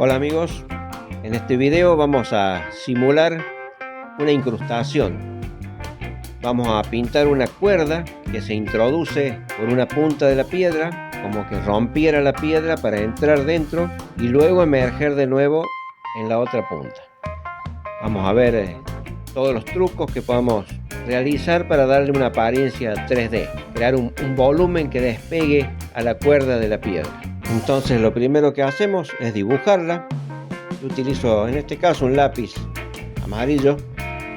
Hola amigos, en este video vamos a simular una incrustación. Vamos a pintar una cuerda que se introduce por una punta de la piedra, como que rompiera la piedra para entrar dentro y luego emerger de nuevo en la otra punta. Vamos a ver todos los trucos que podemos realizar para darle una apariencia 3D, crear un volumen que despegue a la cuerda de la piedra. Entonces lo primero que hacemos es dibujarla. Yo utilizo en este caso un lápiz amarillo,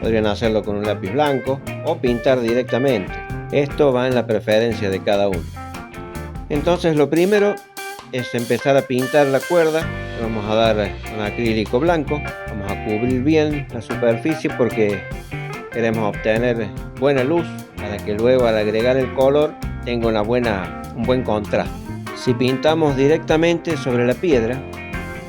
podrían hacerlo con un lápiz blanco o pintar directamente. Esto va en la preferencia de cada uno. Entonces lo primero es empezar a pintar la cuerda. Vamos a dar un acrílico blanco, vamos a cubrir bien la superficie porque queremos obtener buena luz para que luego al agregar el color tenga un buen contraste. Si pintamos directamente sobre la piedra,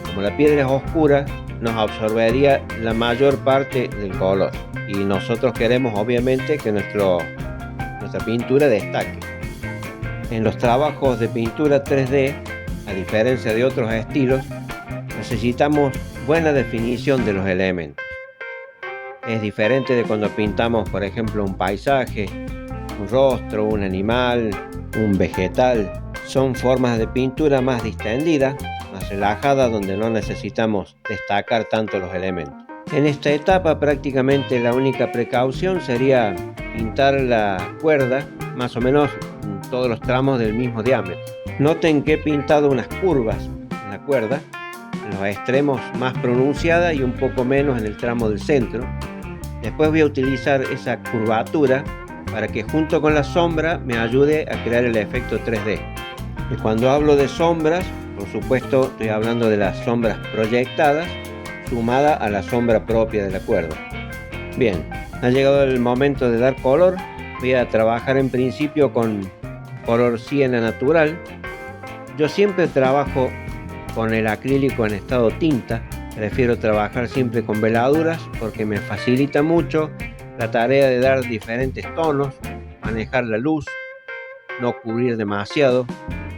como la piedra es oscura, nos absorbería la mayor parte del color y nosotros queremos obviamente que nuestra pintura destaque. En los trabajos de pintura 3D, a diferencia de otros estilos, necesitamos buena definición de los elementos. Es diferente de cuando pintamos, por ejemplo, un paisaje, un rostro, un animal, un vegetal. Son formas de pintura más distendidas, más relajadas, donde no necesitamos destacar tanto los elementos. En esta etapa prácticamente la única precaución sería pintar la cuerda más o menos en todos los tramos del mismo diámetro. Noten que he pintado unas curvas en la cuerda, en los extremos más pronunciadas y un poco menos en el tramo del centro. Después voy a utilizar esa curvatura para que junto con la sombra me ayude a crear el efecto 3D. Y cuando hablo de sombras, por supuesto estoy hablando de las sombras proyectadas sumada a la sombra propia de la cuerda. Bien, ha llegado el momento de dar color. Voy a trabajar en principio con color siena natural. Yo siempre trabajo con el acrílico en estado tinta. Prefiero trabajar siempre con veladuras porque me facilita mucho la tarea de dar diferentes tonos, manejar la luz, no cubrir demasiado,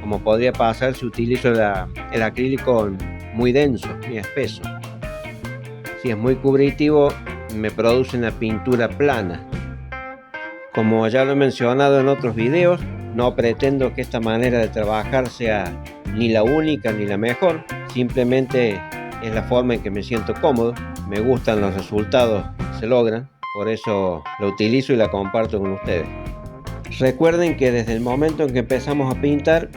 como podría pasar si utilizo el acrílico muy denso, muy espeso. Si es muy cubritivo, me produce una pintura plana. Como ya lo he mencionado en otros videos, no pretendo que esta manera de trabajar sea ni la única ni la mejor, simplemente es la forma en que me siento cómodo. Me gustan los resultados que se logran, por eso lo utilizo y la comparto con ustedes. Recuerden que desde el momento en que empezamos a pintar,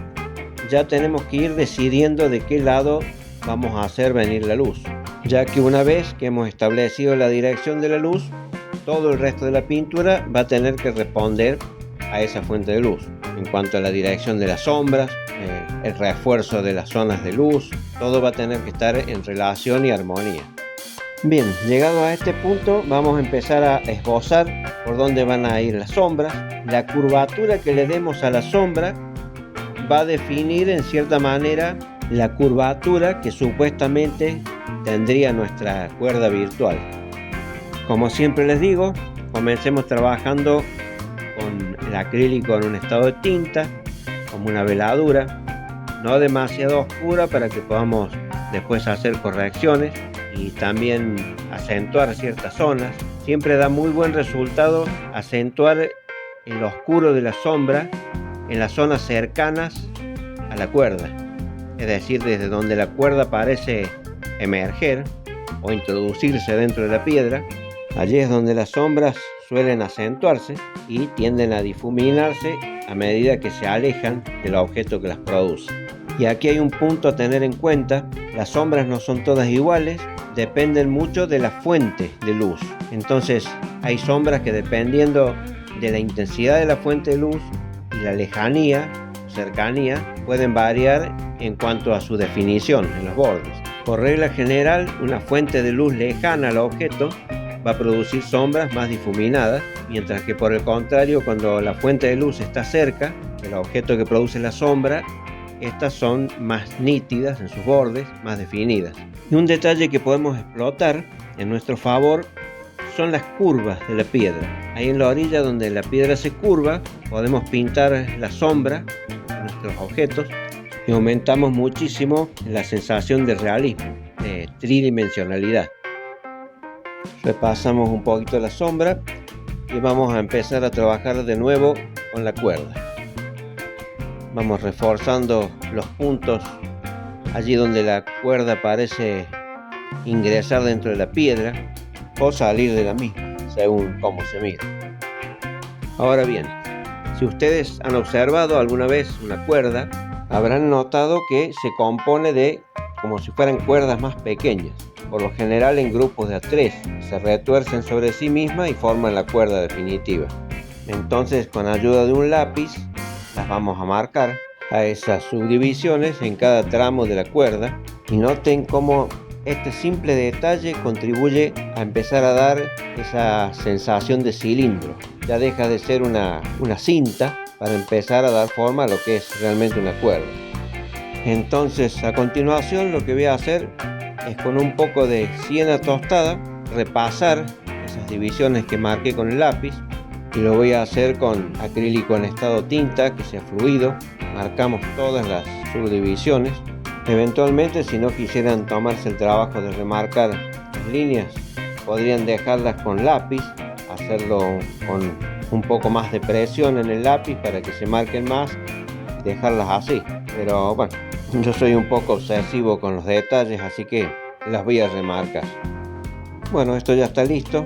ya tenemos que ir decidiendo de qué lado vamos a hacer venir la luz, ya que una vez que hemos establecido la dirección de la luz, todo el resto de la pintura va a tener que responder a esa fuente de luz. En cuanto a la dirección de las sombras, el refuerzo de las zonas de luz, todo va a tener que estar en relación y armonía. Bien, llegado a este punto vamos a empezar a esbozar por dónde van a ir las sombras. La curvatura que le demos a la sombra va a definir en cierta manera la curvatura que supuestamente tendría nuestra cuerda virtual. Como siempre les digo, comencemos trabajando con el acrílico en un estado de tinta, como una veladura, no demasiado oscura para que podamos después hacer correcciones y también acentuar ciertas zonas. Siempre da muy buen resultado acentuar el oscuro de la sombra en las zonas cercanas a la cuerda, es decir, desde donde la cuerda parece emerger o introducirse dentro de la piedra. Allí es donde las sombras suelen acentuarse y tienden a difuminarse a medida que se alejan del objeto que las produce. Y aquí hay un punto a tener en cuenta: las sombras no son todas iguales, dependen mucho de la fuente de luz. Entonces hay sombras que, dependiendo de la intensidad de la fuente de luz y la lejanía o cercanía, pueden variar en cuanto a su definición en los bordes. Por regla general, una fuente de luz lejana al objeto va a producir sombras más difuminadas, mientras que por el contrario, cuando la fuente de luz está cerca del objeto que produce la sombra, estas son más nítidas en sus bordes, más definidas. Y un detalle que podemos explotar en nuestro favor son las curvas de la piedra. Ahí en la orilla donde la piedra se curva, podemos pintar la sombra de nuestros objetos y aumentamos muchísimo la sensación de realismo. tridimensionalidad. Repasamos un poquito la sombra y vamos a empezar a trabajar de nuevo con la cuerda. Vamos reforzando los puntos allí donde la cuerda parece ingresar dentro de la piedra o salir de la misma, según cómo se mira. Ahora bien, si ustedes han observado alguna vez una cuerda, habrán notado que se compone de como si fueran cuerdas más pequeñas, por lo general en grupos de a 3, se retuercen sobre sí mismas y forman la cuerda definitiva. Entonces, con ayuda de un lápiz, las vamos a marcar a esas subdivisiones en cada tramo de la cuerda, y noten cómo este simple detalle contribuye a empezar a dar esa sensación de cilindro. Ya deja de ser una cinta para empezar a dar forma a lo que es realmente una cuerda. Entonces, a continuación, lo que voy a hacer es, con un poco de siena tostada, repasar esas divisiones que marqué con el lápiz, y lo voy a hacer con acrílico en estado tinta que sea fluido. Marcamos todas las subdivisiones. Eventualmente, si no quisieran tomarse el trabajo de remarcar las líneas, podrían dejarlas con lápiz, hacerlo con un poco más de presión en el lápiz para que se marquen más y dejarlas así. Pero bueno, yo soy un poco obsesivo con los detalles, así que las voy a remarcar. Bueno, esto ya está listo.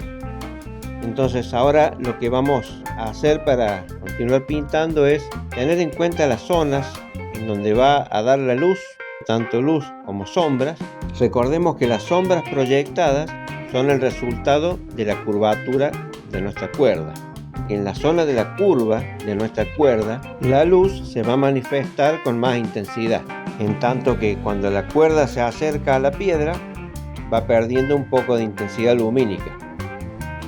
Entonces ahora lo que vamos a hacer para continuar pintando es tener en cuenta las zonas en donde va a dar la luz, tanto luz como sombras. Recordemos que las sombras proyectadas son el resultado de la curvatura de nuestra cuerda. En la zona de la curva de nuestra cuerda, la luz se va a manifestar con más intensidad, en tanto que cuando la cuerda se acerca a la piedra, va perdiendo un poco de intensidad lumínica.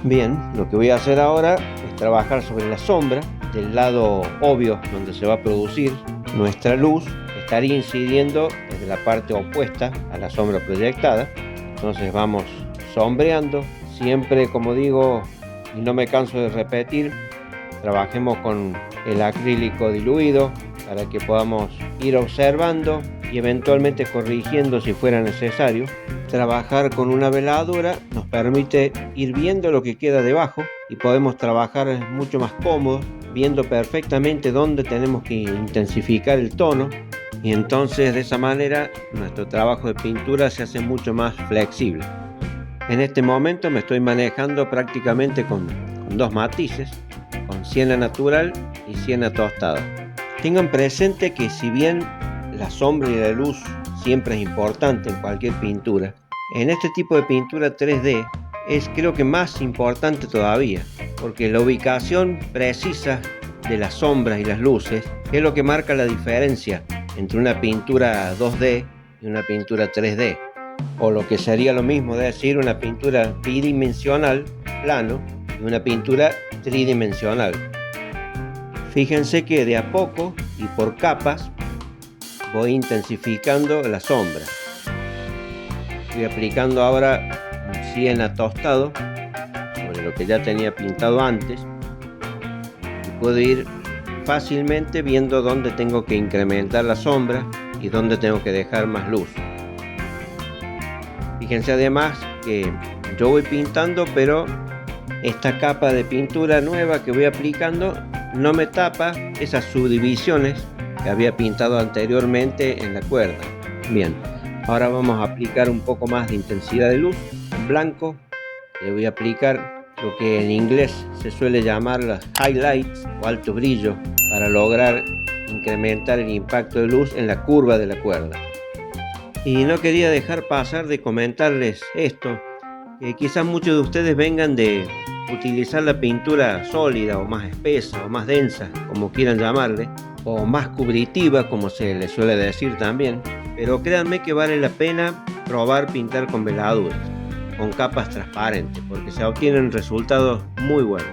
Bien, lo que voy a hacer ahora es trabajar sobre la sombra. Del lado obvio donde se va a producir nuestra luz, estaría incidiendo desde la parte opuesta a la sombra proyectada. Entonces vamos sombreando, siempre, como digo, y no me canso de repetir, trabajemos con el acrílico diluido para que podamos ir observando y eventualmente corrigiendo si fuera necesario. Trabajar con una veladura nos permite ir viendo lo que queda debajo y podemos trabajar mucho más cómodo, viendo perfectamente dónde tenemos que intensificar el tono, y entonces de esa manera nuestro trabajo de pintura se hace mucho más flexible. En este momento me estoy manejando prácticamente con dos matices, con siena natural y siena tostada. Tengan presente que si bien la sombra y la luz siempre es importante en cualquier pintura, en este tipo de pintura 3D es, creo que, más importante todavía, porque la ubicación precisa de las sombras y las luces es lo que marca la diferencia entre una pintura 2D y una pintura 3D, o lo que sería lo mismo decir una pintura bidimensional, plano, y una pintura tridimensional. Fíjense que de a poco y por capas voy intensificando la sombra. Estoy aplicando ahora un siena tostado sobre lo que ya tenía pintado antes, y puedo ir fácilmente viendo dónde tengo que incrementar la sombra y dónde tengo que dejar más luz. Fíjense además que yo voy pintando, pero esta capa de pintura nueva que voy aplicando no me tapa esas subdivisiones que había pintado anteriormente en la cuerda. Bien, ahora vamos a aplicar un poco más de intensidad de luz en blanco. Le voy a aplicar lo que en inglés se suele llamar los highlights o alto brillo, para lograr incrementar el impacto de luz en la curva de la cuerda. Y no quería dejar pasar de comentarles esto, que quizás muchos de ustedes vengan de utilizar la pintura sólida o más espesa o más densa, como quieran llamarle, o más cubritiva, como se le suele decir también, pero créanme que vale la pena probar pintar con veladuras, con capas transparentes, porque se obtienen resultados muy buenos.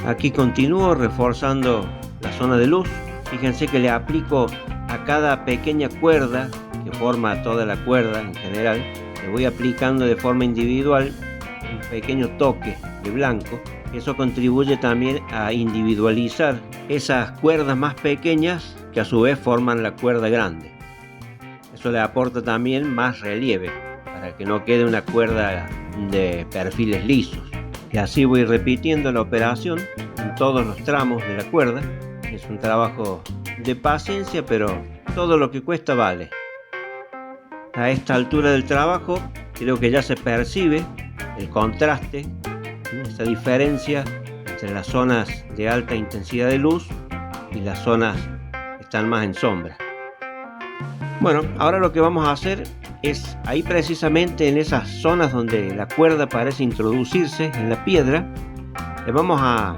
Aquí continúo reforzando la zona de luz. Fíjense que le aplico a cada pequeña cuerda que forma toda la cuerda en general, le voy aplicando de forma individual un pequeño toque de blanco. Eso contribuye también a individualizar esas cuerdas más pequeñas que a su vez forman la cuerda grande. Eso le aporta también más relieve para que no quede una cuerda de perfiles lisos. Y así voy repitiendo la operación en todos los tramos de la cuerda. Es un trabajo de paciencia, pero todo lo que cuesta vale. A esta altura del trabajo creo que ya se percibe el contraste, esa diferencia entre las zonas de alta intensidad de luz y las zonas que están más en sombra. Bueno, ahora lo que vamos a hacer es ahí precisamente en esas zonas donde la cuerda parece introducirse en la piedra, le vamos a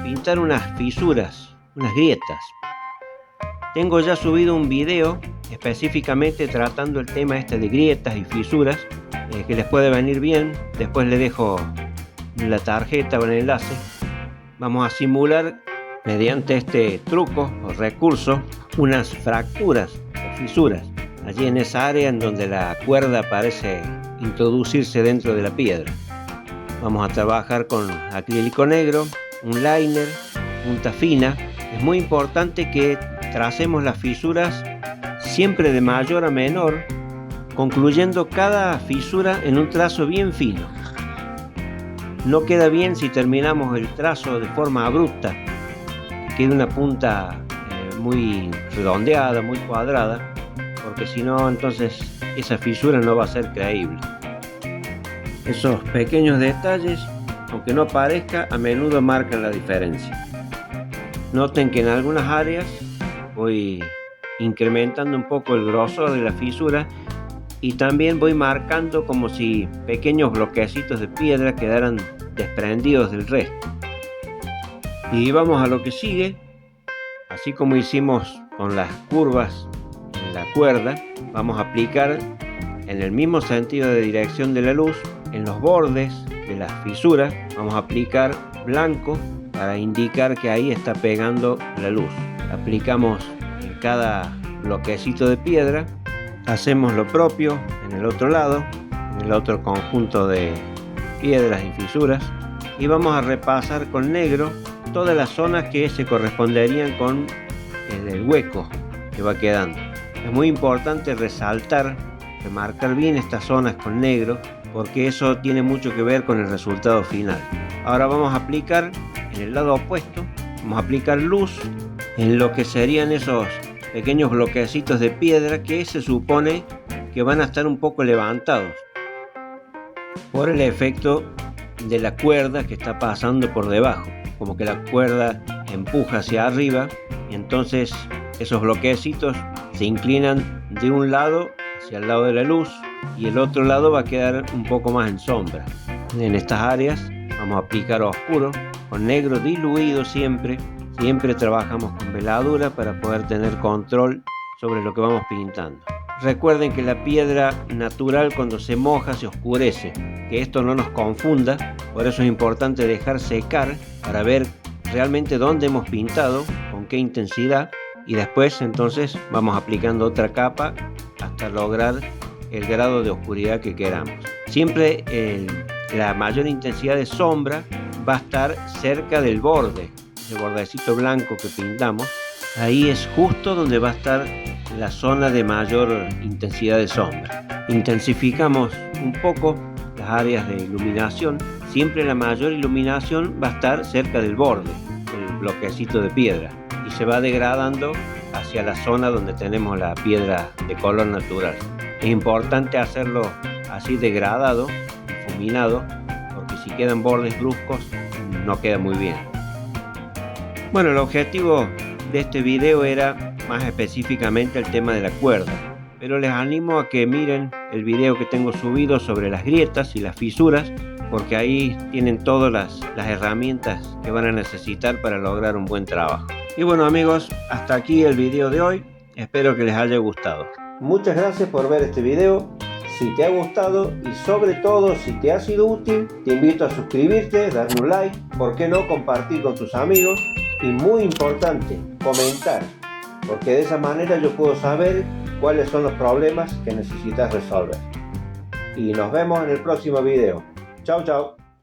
pintar unas fisuras, unas grietas. Tengo ya subido un video específicamente tratando el tema de grietas y fisuras, que les puede venir bien. Después les dejo la tarjeta o el enlace. Vamos a simular mediante este truco o recurso unas fracturas o fisuras allí en esa área en donde la cuerda parece introducirse dentro de la piedra. Vamos a trabajar con acrílico negro, un liner, punta fina. Es muy importante que tracemos las fisuras siempre de mayor a menor, concluyendo cada fisura en un trazo bien fino. No queda bien si terminamos el trazo de forma abrupta, queda una punta muy redondeada, muy cuadrada, porque si no, entonces esa fisura no va a ser creíble. Esos pequeños detalles, aunque no parezca, a menudo marcan la diferencia. Noten que en algunas áreas voy incrementando un poco el grosor de la fisura y también voy marcando como si pequeños bloquecitos de piedra quedaran desprendidos del resto. Y vamos a lo que sigue. Así como hicimos con las curvas en la cuerda, vamos a aplicar en el mismo sentido de dirección de la luz en los bordes de las fisuras. Vamos a aplicar blanco para indicar que ahí está pegando la luz. Aplicamos en cada bloquecito de piedra. Hacemos lo propio en el otro lado, en el otro conjunto de piedras y fisuras, y vamos a repasar con negro todas las zonas que se corresponderían con el hueco que va quedando. Es muy importante resaltar, remarcar bien estas zonas con negro, porque eso tiene mucho que ver con el resultado final. Ahora vamos a aplicar en el lado opuesto, vamos a aplicar luz en lo que serían esos pequeños bloquecitos de piedra que se supone que van a estar un poco levantados por el efecto de la cuerda que está pasando por debajo, como que la cuerda empuja hacia arriba y entonces esos bloquecitos se inclinan de un lado hacia el lado de la luz y el otro lado va a quedar un poco más en sombra. En estas áreas vamos a aplicar oscuro con negro diluido siempre trabajamos con veladura para poder tener control sobre lo que vamos pintando. Recuerden que la piedra natural cuando se moja se oscurece, que esto no nos confunda, por eso es importante dejar secar para ver realmente dónde hemos pintado, con qué intensidad, y después entonces vamos aplicando otra capa hasta lograr el grado de oscuridad que queramos. Siempre la mayor intensidad de sombra va a estar cerca del borde, ese bordecito blanco que pintamos. Ahí es justo donde va a estar la zona de mayor intensidad de sombra. Intensificamos un poco las áreas de iluminación. Siempre la mayor iluminación va a estar cerca del borde, del bloquecito de piedra, y se va degradando hacia la zona donde tenemos la piedra de color natural. Es importante hacerlo así degradado, difuminado, porque si quedan bordes bruscos no queda muy bien. Bueno, el objetivo de este video era más específicamente el tema de la cuerda, pero les animo a que miren el video que tengo subido sobre las grietas y las fisuras, porque ahí tienen todas las herramientas que van a necesitar para lograr un buen trabajo. Y bueno amigos, hasta aquí el video de hoy, espero que les haya gustado. Muchas gracias por ver este video. Si te ha gustado y sobre todo si te ha sido útil, te invito a suscribirte, darle un like, por qué no compartir con tus amigos y muy importante, comentar, porque de esa manera yo puedo saber cuáles son los problemas que necesitas resolver. Y nos vemos en el próximo video. Chao, chao.